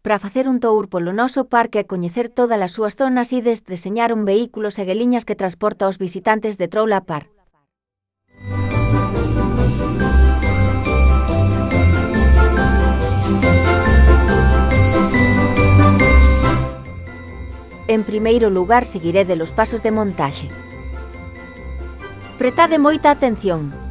Para facer un tour polo noso parque e coñecer todas as súas zonas ides deseñar un vehículo segueliñas que transporta aos visitantes de Troula Park. En primeiro lugar, seguirede os pasos de montaxe. Pretade moita atención.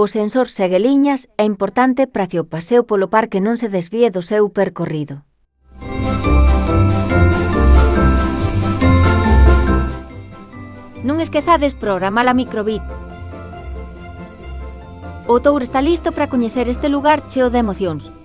O sensor segueliñas é importante para que o paseo polo parque non se desvíe do seu percorrido. Non esquezades programar a microbit. O tour está listo para coñecer este lugar cheo de emocións.